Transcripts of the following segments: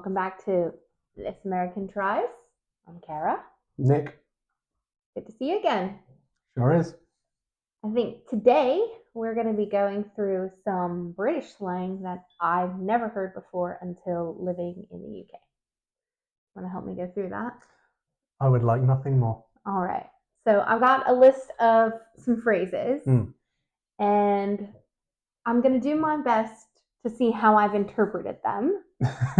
welcome back to This American Tries. I'm Kara. Nick. Good to see you again. Sure is. I think today we're going to be going through some British slang that I've never heard before until living in the UK. Want to help me go through that? I would like nothing more. All right. So I've got a list of some phrases, and I'm going to do my best to see how I've interpreted them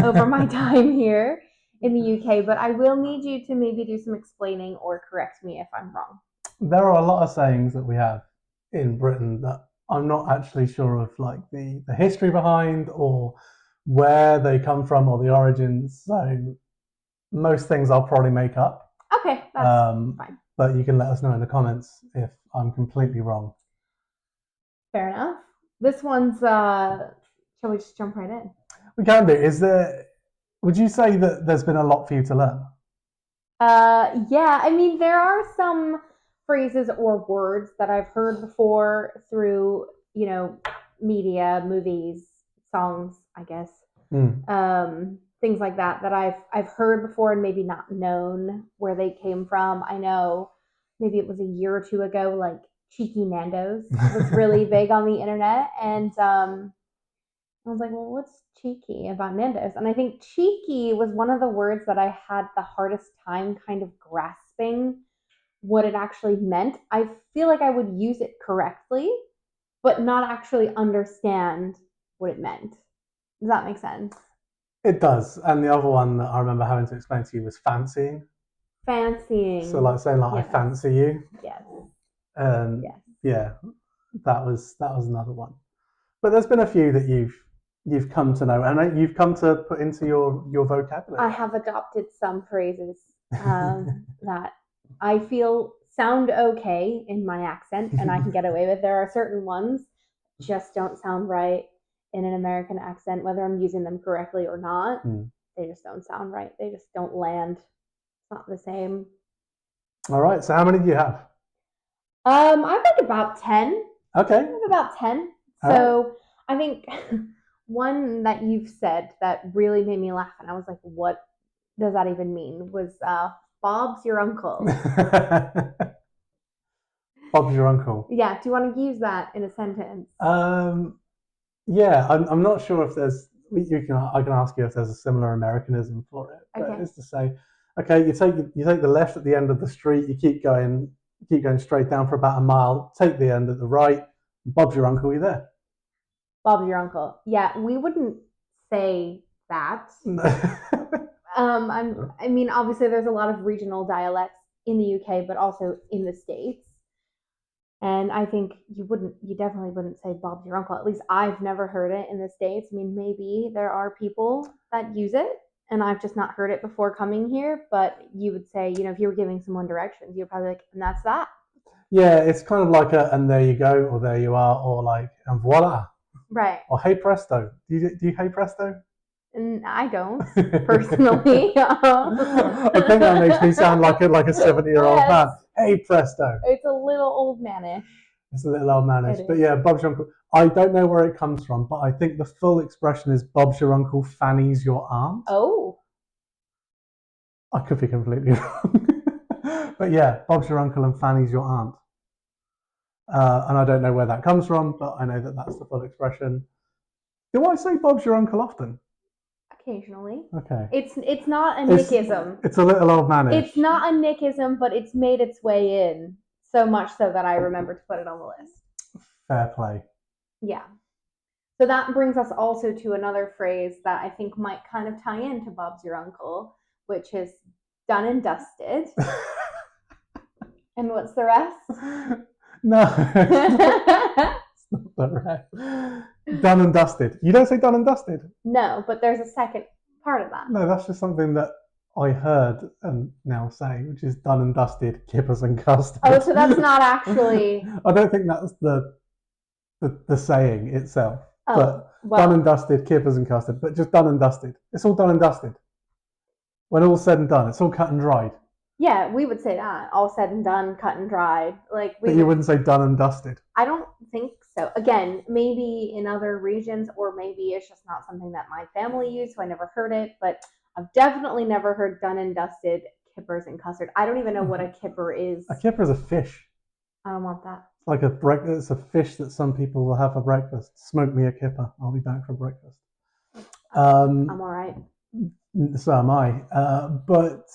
over my time here in the UK, but I will need you to maybe do some explaining or correct me if I'm wrong. There are a lot of sayings that we have in Britain that I'm not actually sure of, like the history behind or where they come from or the origins. So most things I'll probably make up. Okay, that's fine. But you can let us know in the comments if I'm completely wrong. Fair enough. This one's, shall we just jump right in? We can do. Would you say that there's been a lot for you to learn? Yeah, I mean, there are some phrases or words that I've heard before through, media, movies, songs, I guess. Things like that I've heard before and maybe not known where they came from. I know maybe it was a year or two ago, like cheeky Nando's was really big on the internet, and I was like, well, what's cheeky about Nando's? And I think cheeky was one of the words that I had the hardest time kind of grasping what it actually meant. I feel like I would use it correctly, but not actually understand what it meant. Does that make sense? It does. And the other one that I remember having to explain to you was fancying. Fancying. So like saying like, yes. I fancy you. Yes. Yes. Yeah, that was another one. But there's been a few that you've come to know and you've come to put into your vocabulary. I have adopted some phrases that I feel sound okay in my accent and I can get away with. There are certain ones just don't sound right in an American accent, whether I'm using them correctly or not. They just don't sound right. They just don't land. It's not the same. All right. So how many do you have? I think about 10. Okay. I have about 10. So right. I think one that you've said that really made me laugh, and I was like, what does that even mean? Was Bob's your uncle. Bob's your uncle. Yeah. Do you want to use that in a sentence? Yeah, I'm not sure if there's. I can ask you if there's a similar Americanism for it. But it's to say, okay, you take the left at the end of the street. You keep going straight down for about a mile. Take the end at the right. Bob's your uncle. You there? Bob's your uncle. Yeah, we wouldn't say that. I mean, obviously, there's a lot of regional dialects in the UK, but also in the States. And I think you definitely wouldn't say Bob's your uncle. At least I've never heard it in the States. I mean, maybe there are people that use it, and I've just not heard it before coming here. But you would say, if you were giving someone directions, you'd probably like, and that's that. Yeah, it's kind of like and there you go, or there you are, or like, and voila. Right. Or hey presto. Do you hey presto? I don't personally. I think that makes me sound like a 70-year-old man. Hey presto. It's a little old manish. It's a little old manish. But yeah, Bob's your uncle. I don't know where it comes from, but I think the full expression is Bob's your uncle, Fanny's your aunt. Oh. I could be completely wrong. But yeah, Bob's your uncle and Fanny's your aunt. And I don't know where that comes from, but I know that that's the full expression. Do I say Bob's your uncle often? Occasionally. Okay. It's not a Nickism. It's a little old manish. It's not a Nickism, but it's made its way in so much so that I remember to put it on the list. Fair play. Yeah. So that brings us also to another phrase that I think might kind of tie into Bob's your uncle, which is done and dusted. And what's the rest? No. It's not the rest. Done and dusted. You don't say done and dusted? No, but there's a second part of that. No, that's just something that I heard and now say, which is done and dusted, kippers and custard. Oh, so that's not actually... I don't think that's the saying itself. Oh, but well, done and dusted, kippers and custard, but just done and dusted. It's all done and dusted. When all's said and done, it's all cut and dried. Yeah, we would say that. All said and done, cut and dried. But you wouldn't say done and dusted. I don't think so. Again, maybe in other regions, or maybe it's just not something that my family used, so I never heard it. But I've definitely never heard done and dusted kippers and custard. I don't even know what a kipper is. A kipper is a fish. I don't want that. It's like it's a fish that some people will have for breakfast. Smoke me a kipper. I'll be back for breakfast. I'm all right. So am I. But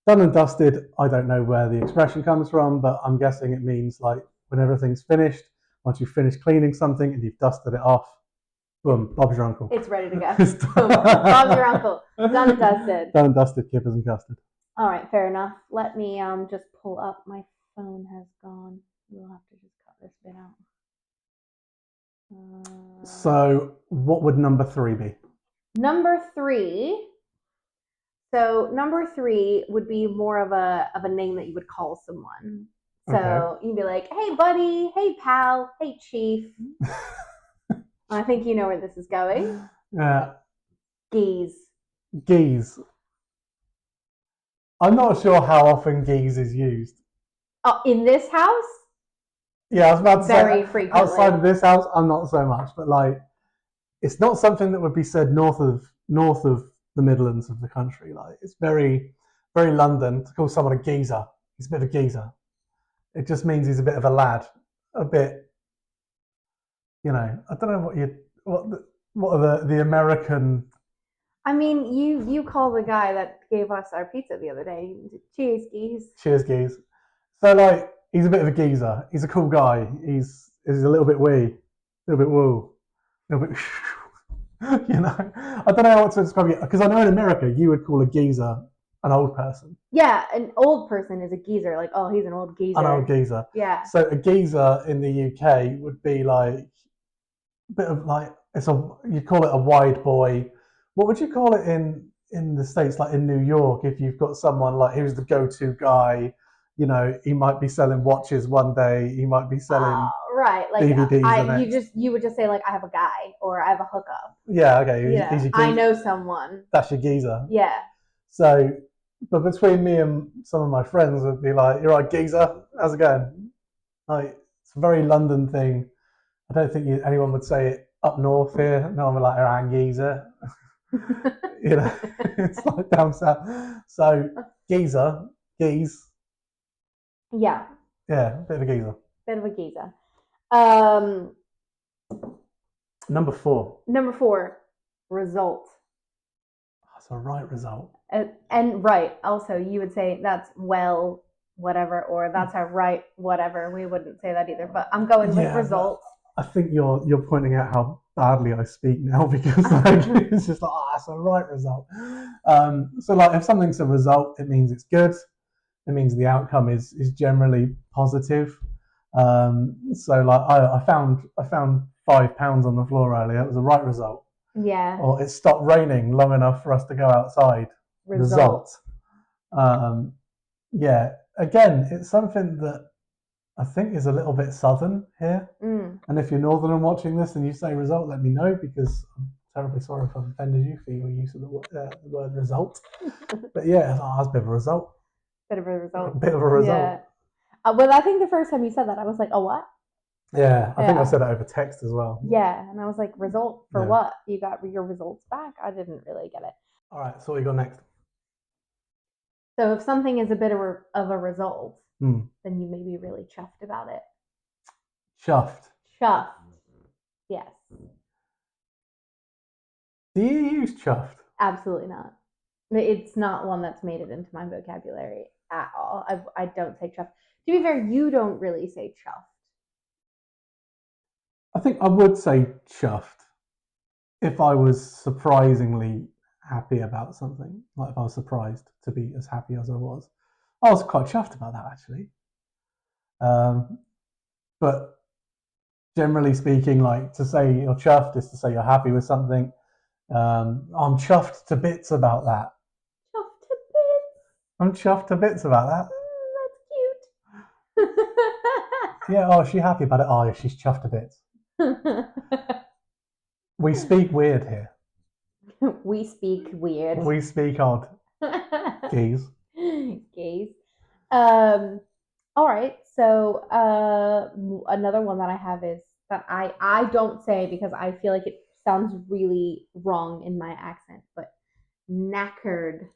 done and dusted, I don't know where the expression comes from, but I'm guessing it means like when everything's finished, once you've finished cleaning something and you've dusted it off, boom, Bob's your uncle. It's ready to go. Boom, Bob's your uncle. Done and dusted. Done and dusted, kippers and custard. All right, fair enough. Let me just pull up. My phone has gone. We'll have to just cut this bit out. So what would number 3 be? Number 3. So number 3 would be more of a name that you would call someone. So okay. You'd be like, hey buddy, hey pal, hey chief. I think you know where this is going. Geese. Geese. I'm not sure how often geese is used. Oh, in this house? Yeah, I was about to say. Very frequently. Outside of this house, I'm not so much. But like, it's not something that would be said north of the Midlands of the country. Like, it's very, very London to call someone a geezer. He's a bit of a geezer. It just means he's a bit of a lad, a bit. You know, I don't know what are the American. I mean, you call the guy that gave us our pizza the other day. Cheers, geese. Cheers, geese. So like, he's a bit of a geezer. He's a cool guy. He's a little bit wee, a little bit woo, a little bit. You know, I don't know how to describe it because I know in America you would call a geezer an old person. Yeah, an old person is a geezer. Like, oh, he's an old geezer. An old geezer. Yeah. So a geezer in the UK would be like a bit of like you call it a wide boy. What would you call it in the States, like in New York, if you've got someone like who's the go-to guy? You know, he might be selling watches one day. He might be selling right, like DVDs. You would just say like I have a guy or I have a hookup. Yeah, okay. He's I know someone. That's your geezer. Yeah. So, but between me and some of my friends, would be like, "You're right, geezer. How's it going?" Like, it's a very London thing. I don't think anyone would say it up north here. No one would like, "Around geezer." You know, it's like down south. So geezer, geese. Yeah. Yeah, bit of a geezer. Bit of a geezer. Number 4. Number 4, result. That's a right result. And right, also you would say that's well, whatever, or that's a right, whatever. We wouldn't say that either, but I'm going with result. I think you're pointing out how badly I speak now because like, it's just like, that's a right result. So like if something's a result, it means it's good. It means the outcome is generally positive. So like I found £5 on the floor earlier. It was a right result. Yeah. Or it stopped raining long enough for us to go outside. Result. Yeah. Again, it's something that I think is a little bit southern here. And if you're northern and watching this and you say result, let me know because I'm terribly sorry if I've offended you for your use of the word result. But yeah, that's a bit of a result. Bit of a result. Bit of a result. Yeah. Well, I think the first time you said that, I was like, oh, what? Yeah, I think I said it over text as well. Yeah, and I was like, result for what? You got your results back? I didn't really get it. All right, so what you got next? So if something is a bit of a result, then you may be really chuffed about it. Chuffed. Chuffed. Yes. Do you use chuffed? Absolutely not. It's not one that's made it into my vocabulary at all. I don't say chuffed. To be fair, you don't really say chuffed. I think I would say chuffed if I was surprisingly happy about something. Like if I was surprised to be as happy as I was. I was quite chuffed about that actually. But generally speaking, like to say you're chuffed is to say you're happy with something. I'm chuffed to bits about that. Chuffed to bits? I'm chuffed to bits about that. That's cute. Yeah, oh, is she happy about it? Oh, yeah, she's chuffed to bits. We speak weird here. We speak weird. We speak odd. Geese. Geese. All right. So another one that I have is that I don't say because I feel like it sounds really wrong in my accent, but knackered.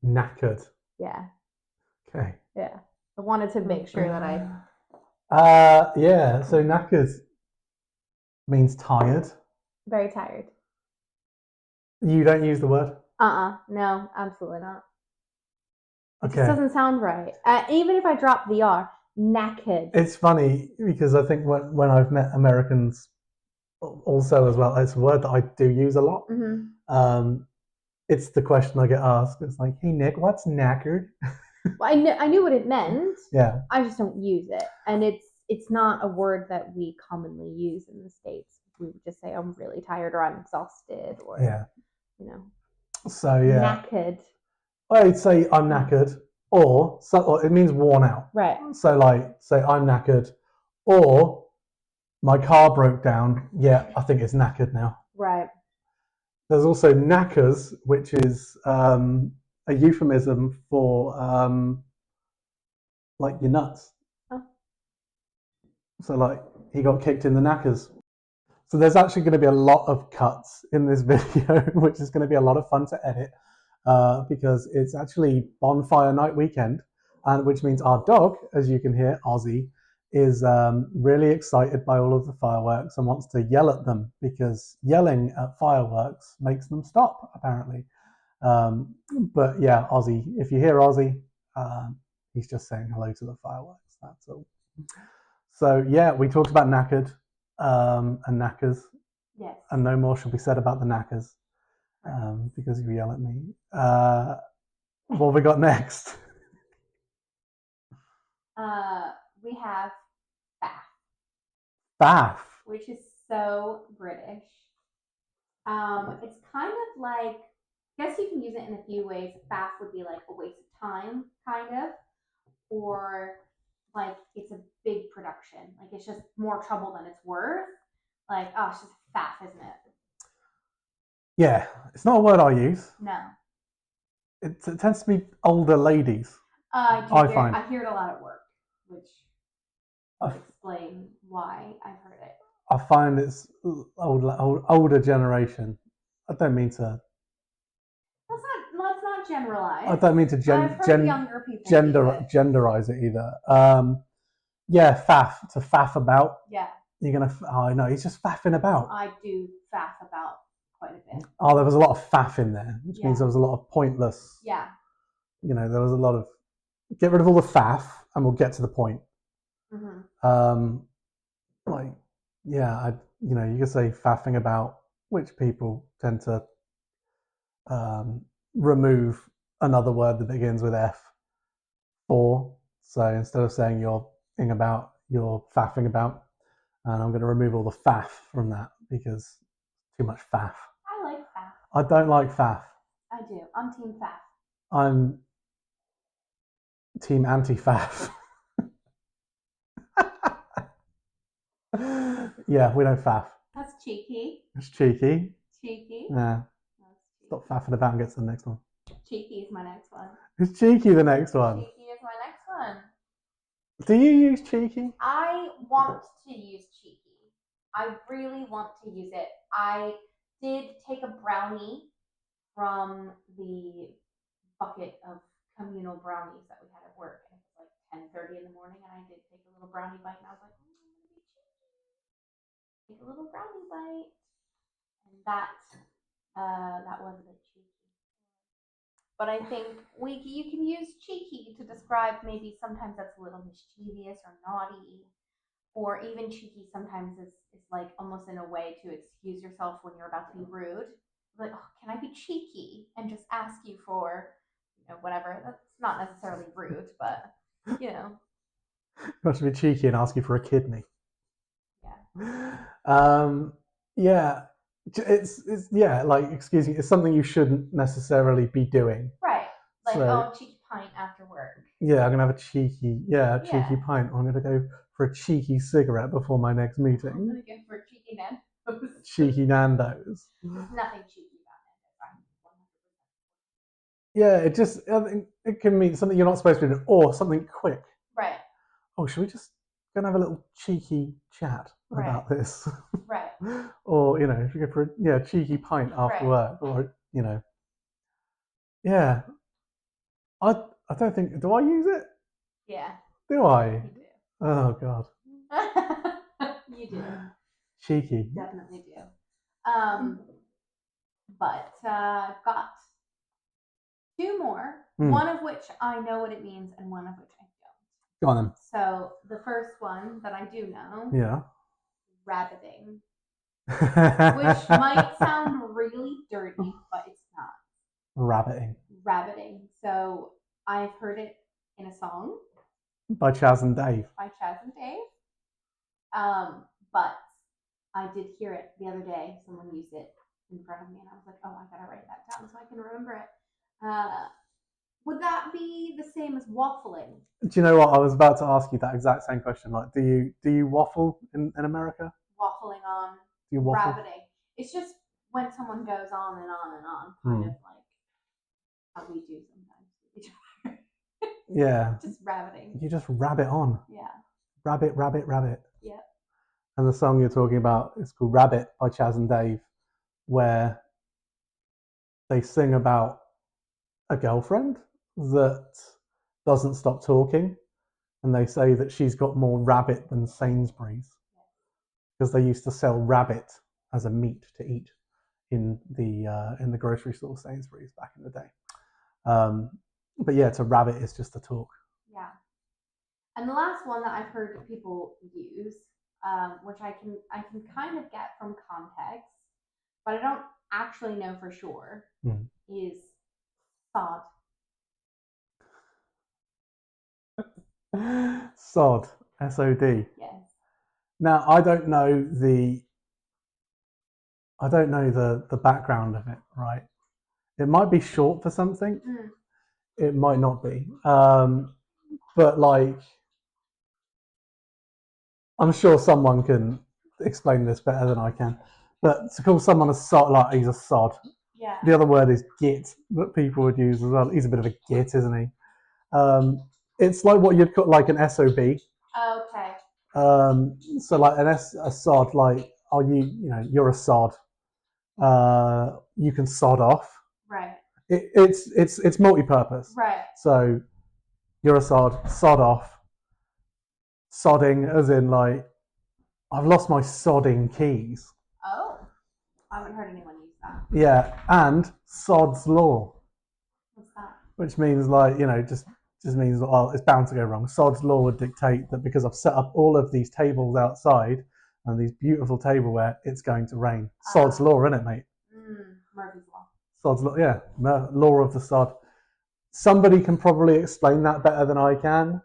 Knackered. Yeah. Okay. Yeah. I wanted to make sure that I Yeah. So knackered means tired. very tired. You don't use the word. No, absolutely not. It just Okay. doesn't sound right. Even if I drop the R, knackered. It's funny because I think when I've met Americans also as well, it's a word that I do use a lot. Mm-hmm. It's the question I get asked. It's like, hey Nick, what's knackered? Well, I knew what it meant. Yeah. I just don't use it, and it's not a word that we commonly use in the States. We would just say I'm really tired or I'm exhausted or Yeah. you know So yeah, knackered. I'd say I'm knackered, or it means worn out. Right. So like, say I'm knackered, or my car broke down. Yeah, I think it's knackered now. Right. There's also knackers, which is a euphemism for like your nuts. Oh. So like he got kicked in the knackers. So there's actually going to be a lot of cuts in this video, which is going to be a lot of fun to edit because it's actually bonfire night weekend, and which means our dog, as you can hear, Ozzy, is really excited by all of the fireworks and wants to yell at them because yelling at fireworks makes them stop, apparently. But yeah, Ozzy, if you hear Ozzy, he's just saying hello to the fireworks. That's all. So yeah, we talked about knackered and knackers. Yes. And no more shall be said about the knackers because you yell at me. What have we got next? We have faff, Bath. which is so British. It's kind of like, I guess you can use it in a few ways. Faff would be like a waste of time, kind of, or like it's a big production. Like it's just more trouble than it's worth. Like, oh, it's just faff, isn't it? Yeah, it's not a word I use. No. It tends to be older ladies. I find. I hear it a lot at work, which I, will explain why I've heard it. I find it's older generation. I don't mean to. Let's not generalize. I don't mean to I've heard younger people genderize it either. Yeah, faff, to faff about. Yeah. You're gonna. Oh no, he's just faffing about. I do faff about quite a bit. Oh, there was a lot of faff in there, which means there was a lot of pointless. Yeah. You know, there was a lot of. Get rid of all the faff, and we'll get to the point. Mm-hmm. Like, yeah, you could say faffing about, which people tend to remove another word that begins with F for. So instead of saying you're about, you're faffing about, and I'm going to remove all the faff from that because too much faff. I like faff. I don't like faff. I do. I'm team faff. I'm team anti-faff. Yeah, we don't faff. That's cheeky. It's cheeky. Cheeky. Yeah. Stop faffing about and get to the next one. Cheeky is my next one. Is cheeky the next one? Cheeky is my next one. Do you use cheeky? I want to use cheeky. I really want to use it. I did take a brownie from the bucket of communal brownies that we had at work, and it was like 10:30 in the morning, and I did take a little brownie bite, and I was like, I'm gonna be cheeky. Take a little brownie bite, and that was a bit cheeky. But I think you can use cheeky to describe maybe sometimes that's a little mischievous or naughty, or even cheeky sometimes is like almost in a way to excuse yourself when you're about to be rude. Like, oh, can I be cheeky and just ask you for, whatever? That's not necessarily rude, but you know. You want to be cheeky and ask you for a kidney. Yeah. Yeah. It's yeah, like, excuse me, it's something you shouldn't necessarily be doing. Right. Like, so, cheeky pint after work. Yeah, I'm gonna have a cheeky pint. Or I'm gonna go for a cheeky cigarette before my next meeting. I'm gonna go for a cheeky Nando's. Cheeky Nando's. There's nothing cheeky about Nando's. Yeah, it can mean something you're not supposed to do, or something quick. Right. oh, should we just go and have a little cheeky chat about this? Right. Or, if you go for a cheeky pint after work, or, yeah. I don't think, do I use it? Yeah. Do I? You do. Oh, God. You do. Cheeky. Definitely do. But got two more, one of which I know what it means and one of which I don't. Go on then. So the first one that I do know, yeah, rabbiting, which might sound really dirty, but it's not. Rabbiting. So I've heard it in a song by Chaz and Dave. But I did hear it the other day. Someone used it in front of me, and I was like, "Oh, I gotta write that down so I can remember it." Would that be the same as waffling? Do you know what? I was about to ask you that exact same question. Like, do you waffle in America? Waffling on. Do you waffle? Rabbiting. It's just when someone goes on and on and on, kind of like how we do sometimes with each other. Yeah. Just rabbiting. You just rabbit on. Yeah. Rabbit. Yeah. And the song you're talking about is called Rabbit by Chaz and Dave, where they sing about a girlfriend that doesn't stop talking, and they say that she's got more rabbit than Sainsbury's, because they used to sell rabbit as a meat to eat in the grocery store Sainsbury's back in the day. But yeah, to rabbit is just to talk. Yeah. And the last one that I've heard people use, which I can kind of get from context, but I don't actually know for sure, is sod. Sod, S-O-D. Yes. Now I don't know the background of it, right? It might be short for something. It might not be. But like, I'm sure someone can explain this better than I can. But to call someone a sod, like he's a sod. Yeah. The other word is git that people would use as well. He's a bit of a git, isn't he? It's like what you'd call like an SOB. Okay. So like a sod, like, oh, you're a sod. You can sod off. Right. It's multi-purpose. Right. So you're a sod off. Sodding, as in like, I've lost my sodding keys. Oh, I haven't heard anyone use that. Yeah, and sod's law. What's that? Which means like, just means, well, it's bound to go wrong. Sod's law would dictate that because I've set up all of these tables outside and these beautiful tableware, it's going to rain. Sod's law, isn't it, mate? Murphy's law. Sod's law, yeah. Law of the sod. Somebody can probably explain that better than I can.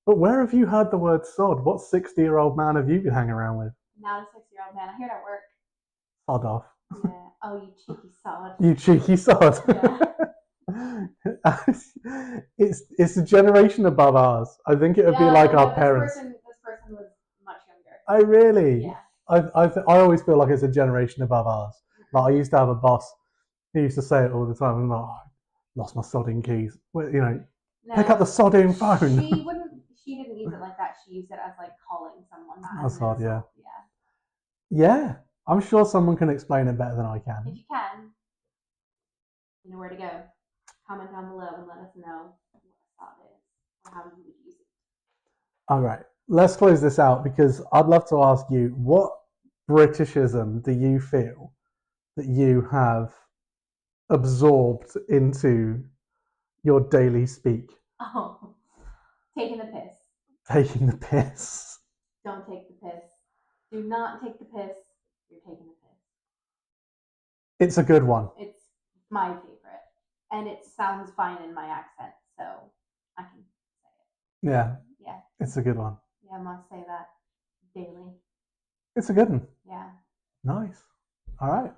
But where have you heard the word sod? What 60-year-old man have you been hanging around with? Not a 60-year-old man. I hear it at work. Sod off. Yeah. Oh, you cheeky sod. You cheeky sod. Yeah. It's a generation above ours. I think it would be like our parents. This person was much younger. Oh, really? Yeah. I always feel like it's a generation above ours. Like, I used to have a boss who used to say it all the time. I'm like, oh, lost my sodding keys. Well, pick up the sodding phone. She didn't use it like that. She used it as like calling someone. That's odd, yeah. Yeah. I'm sure someone can explain it better than I can. If you can, you know where to go. Comment down below and let us know what sod is or how you would use it. All right. Let's close this out, because I'd love to ask you, what Britishism do you feel that you have absorbed into your daily speak? Oh, taking the piss. Taking the piss. Don't take the piss. Do not take the piss. You're taking the piss. It's a good one. It's my favorite. And it sounds fine in my accent, so I can say it. Yeah. Yeah. It's a good one. Yeah, I must say that daily. It's a good one. Yeah. Nice. All right.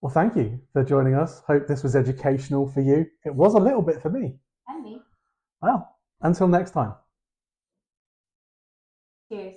Well, thank you for joining us. Hope this was educational for you. It was a little bit for me. And me. Well, until next time. Cheers.